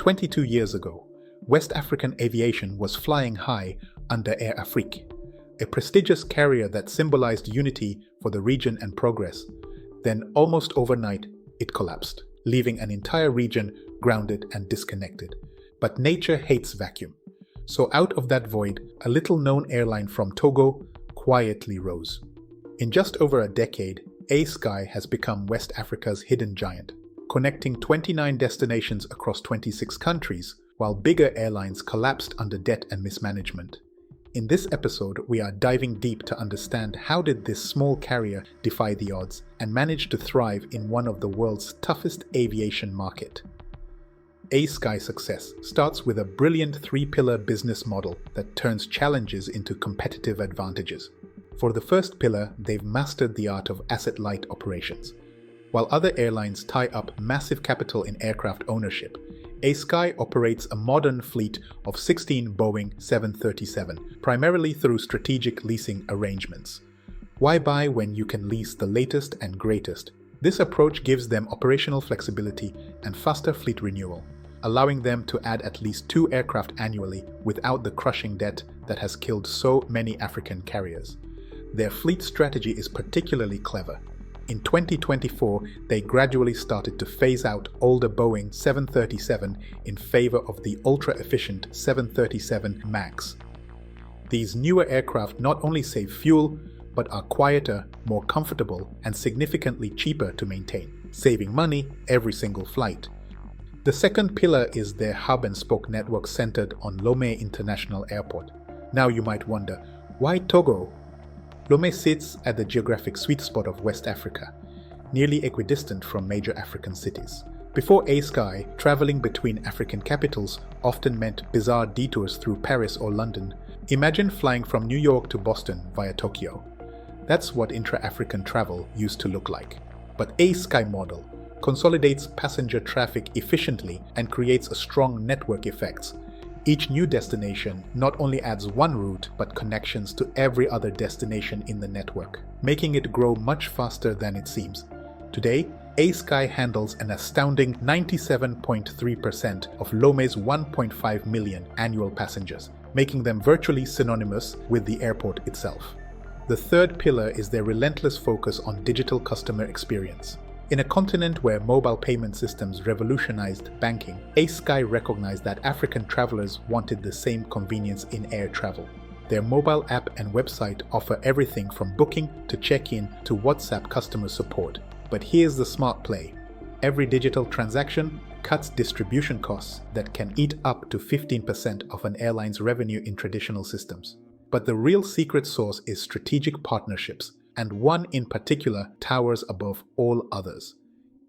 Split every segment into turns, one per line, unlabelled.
22 years ago, West African aviation was flying high under Air Afrique, a prestigious carrier that symbolized unity for the region and progress. Then, almost overnight, it collapsed, leaving an entire region grounded and disconnected. But nature hates vacuum. So out of that void, a little-known airline from Togo quietly rose. In just over a decade, ASKY has become West Africa's hidden giant, connecting 29 destinations across 26 countries, while bigger airlines collapsed under debt and mismanagement. In this episode, we are diving deep to understand how did this small carrier defy the odds and manage to thrive in one of the world's toughest aviation market. ASKY's success starts with a brilliant three-pillar business model that turns challenges into competitive advantages. For the first pillar, they've mastered the art of asset-light operations. While other airlines tie up massive capital in aircraft ownership, ASKY operates a modern fleet of 16 Boeing 737, primarily through strategic leasing arrangements. Why buy when you can lease the latest and greatest? This approach gives them operational flexibility and faster fleet renewal, allowing them to add at least 2 aircraft annually without the crushing debt that has killed so many African carriers. Their fleet strategy is particularly clever. In 2024, they gradually started to phase out older Boeing 737 in favor of the ultra-efficient 737 MAX. These newer aircraft not only save fuel, but are quieter, more comfortable, and significantly cheaper to maintain, saving money every single flight. The second pillar is their hub-and-spoke network centered on Lomé International Airport. Now you might wonder, why Togo? Lomé sits at the geographic sweet spot of West Africa, nearly equidistant from major African cities. Before ASKY, traveling between African capitals often meant bizarre detours through Paris or London. Imagine flying from New York to Boston via Tokyo. That's what intra-African travel used to look like. But ASKY model consolidates passenger traffic efficiently and creates a strong network effects. Each new destination not only adds one route but connections to every other destination in the network, making it grow much faster than it seems. Today, ASKY handles an astounding 97.3% of Lomé's 1.5 million annual passengers, making them virtually synonymous with the airport itself. The third pillar is their relentless focus on digital customer experience. In a continent where mobile payment systems revolutionized banking, ASKY recognized that African travelers wanted the same convenience in air travel. Their mobile app and website offer everything from booking to check-in to WhatsApp customer support. But here's the smart play. Every digital transaction cuts distribution costs that can eat up to 15% of an airline's revenue in traditional systems. But the real secret sauce is strategic partnerships, and one in particular towers above all others.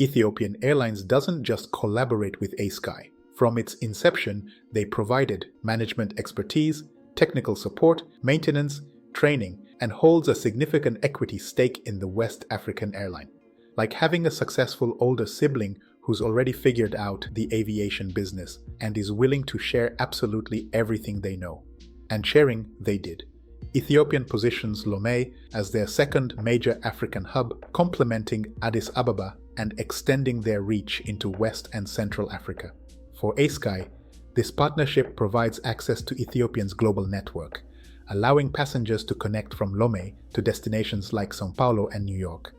Ethiopian Airlines doesn't just collaborate with ASKY. From its inception, they provided management expertise, technical support, maintenance, training, and holds a significant equity stake in the West African airline. Like having a successful older sibling who's already figured out the aviation business and is willing to share absolutely everything they know. And sharing they did. Ethiopian positions Lomé as their second major African hub, complementing Addis Ababa and extending their reach into West and Central Africa. For ASKY, this partnership provides access to Ethiopia's global network, allowing passengers to connect from Lomé to destinations like São Paulo and New York.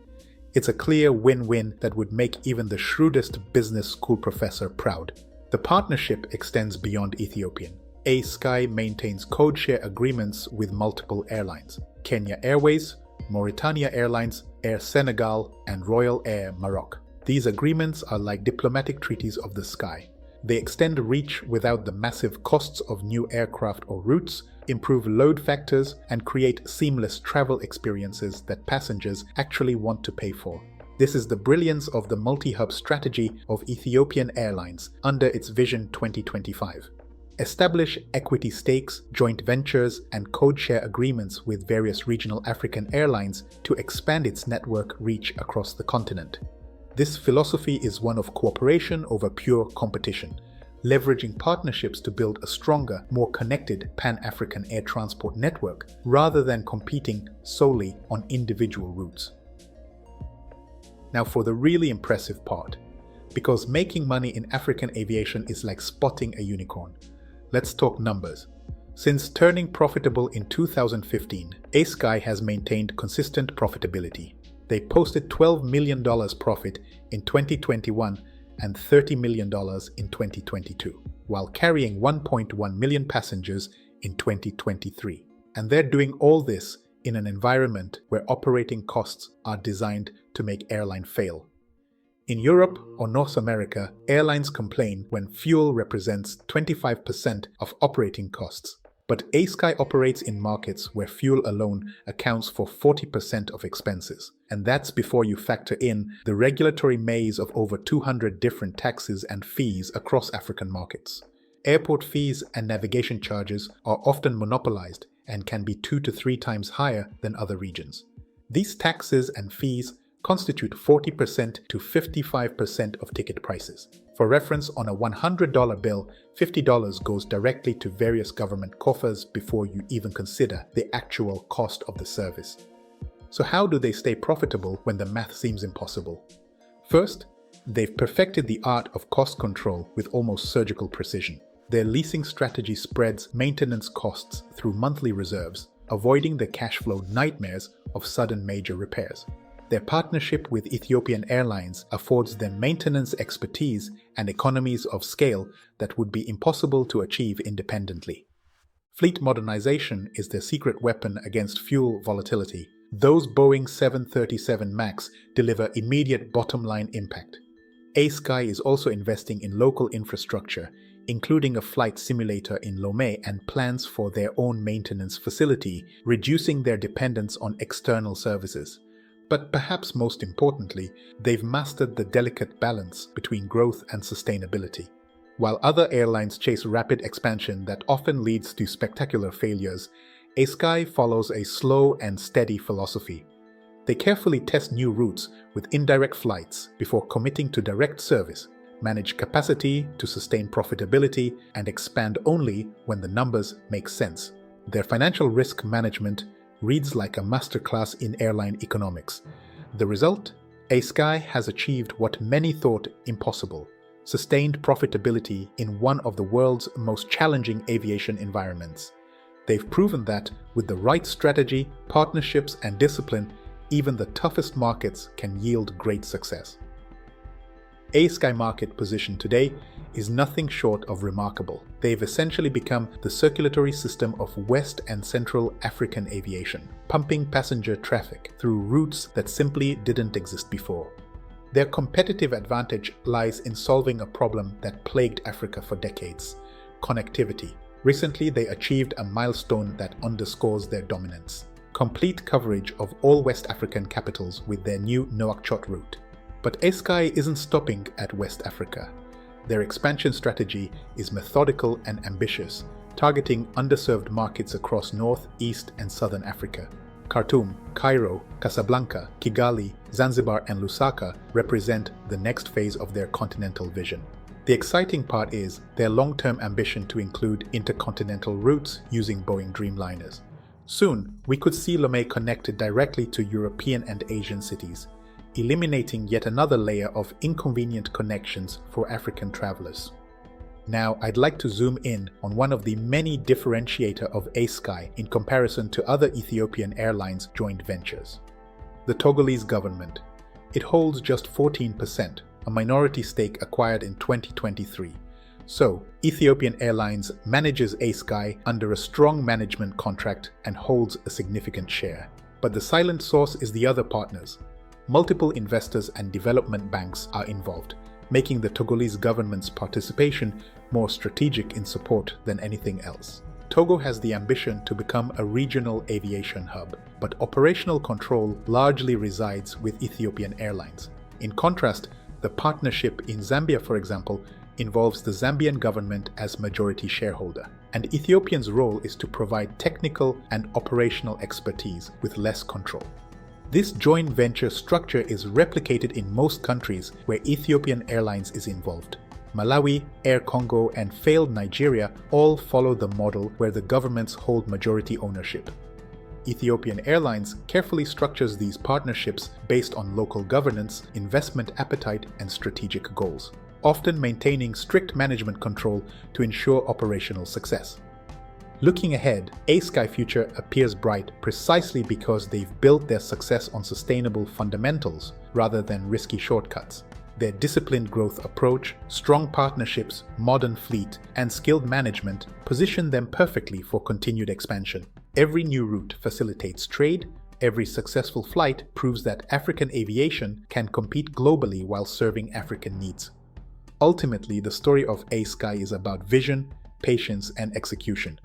It's a clear win-win that would make even the shrewdest business school professor proud. The partnership extends beyond Ethiopian. ASKY maintains code-share agreements with multiple airlines: Kenya Airways, Mauritania Airlines, Air Senegal, and Royal Air Maroc. These agreements are like diplomatic treaties of the sky. They extend reach without the massive costs of new aircraft or routes, improve load factors, and create seamless travel experiences that passengers actually want to pay for. This is the brilliance of the multi-hub strategy of Ethiopian Airlines under its Vision 2025. Establish equity stakes, joint ventures, and code-share agreements with various regional African airlines to expand its network reach across the continent. This philosophy is one of cooperation over pure competition, leveraging partnerships to build a stronger, more connected Pan-African air transport network rather than competing solely on individual routes. Now for the really impressive part. because making money in African aviation is like spotting a unicorn. Let's talk numbers. Since turning profitable in 2015, ASKY has maintained consistent profitability. They posted $12 million profit in 2021 and $30 million in 2022, while carrying 1.1 million passengers in 2023. And they're doing all this in an environment where operating costs are designed to make airline fail. In Europe or North America, airlines complain when fuel represents 25% of operating costs. But ASKY operates in markets where fuel alone accounts for 40% of expenses. And that's before you factor in the regulatory maze of over 200 different taxes and fees across African markets. Airport fees and navigation charges are often monopolized and can be 2 to 3 times higher than other regions. These taxes and fees constitute 40% to 55% of ticket prices. For reference, on a $100 bill, $50 goes directly to various government coffers before you even consider the actual cost of the service. So how do they stay profitable when the math seems impossible? First, they've perfected the art of cost control with almost surgical precision. Their leasing strategy spreads maintenance costs through monthly reserves, avoiding the cash flow nightmares of sudden major repairs. Their partnership with Ethiopian Airlines affords them maintenance expertise and economies of scale that would be impossible to achieve independently. Fleet modernization is their secret weapon against fuel volatility. Those Boeing 737 MAX deliver immediate bottom-line impact. ASKY is also investing in local infrastructure, including a flight simulator in Lomé and plans for their own maintenance facility, reducing their dependence on external services. But perhaps most importantly, they've mastered the delicate balance between growth and sustainability. While other airlines chase rapid expansion that often leads to spectacular failures, ASKY follows a slow and steady philosophy. They carefully test new routes with indirect flights before committing to direct service, manage capacity to sustain profitability, and expand only when the numbers make sense. Their financial risk management reads like a masterclass in airline economics. The result? ASKY has achieved what many thought impossible: sustained profitability in one of the world's most challenging aviation environments. They've proven that with the right strategy, partnerships, and discipline, even the toughest markets can yield great success. ASKY market position today is nothing short of remarkable. They've essentially become the circulatory system of West and Central African aviation, pumping passenger traffic through routes that simply didn't exist before. Their competitive advantage lies in solving a problem that plagued Africa for decades: connectivity. Recently, they achieved a milestone that underscores their dominance: complete coverage of all West African capitals with their new Nouakchott route. But ASKY isn't stopping at West Africa. Their expansion strategy is methodical and ambitious, targeting underserved markets across North, East, and Southern Africa. Khartoum, Cairo, Casablanca, Kigali, Zanzibar, and Lusaka represent the next phase of their continental vision. The exciting part is their long-term ambition to include intercontinental routes using Boeing Dreamliners. Soon, we could see Lomé connected directly to European and Asian cities, eliminating yet another layer of inconvenient connections for African travelers. Now, I'd like to zoom in on one of the many differentiators of ASKY in comparison to other Ethiopian Airlines joint ventures: the Togolese government. It holds just 14%, a minority stake acquired in 2023. So, Ethiopian Airlines manages ASKY under a strong management contract and holds a significant share. But the silent source is the other partners. Multiple investors and development banks are involved, making the Togolese government's participation more strategic in support than anything else. Togo has the ambition to become a regional aviation hub, but operational control largely resides with Ethiopian Airlines. In contrast, the partnership in Zambia, for example, involves the Zambian government as majority shareholder, and Ethiopia's role is to provide technical and operational expertise with less control. This joint venture structure is replicated in most countries where Ethiopian Airlines is involved. Malawi, Air Congo, and failed Nigeria all follow the model where the governments hold majority ownership. Ethiopian Airlines carefully structures these partnerships based on local governance, investment appetite, and strategic goals, often maintaining strict management control to ensure operational success. Looking ahead, ASKY future appears bright precisely because they've built their success on sustainable fundamentals rather than risky shortcuts. Their disciplined growth approach, strong partnerships, modern fleet, and skilled management position them perfectly for continued expansion. Every new route facilitates trade. Every successful flight proves that African aviation can compete globally while serving African needs. Ultimately, the story of ASKY is about vision, patience, and execution.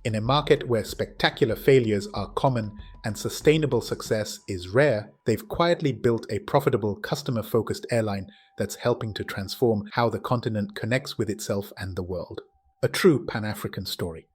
In a market where spectacular failures are common and sustainable success is rare, they've quietly built a profitable, customer-focused airline that's helping to transform how the continent connects with itself and the world. A true Pan-African story.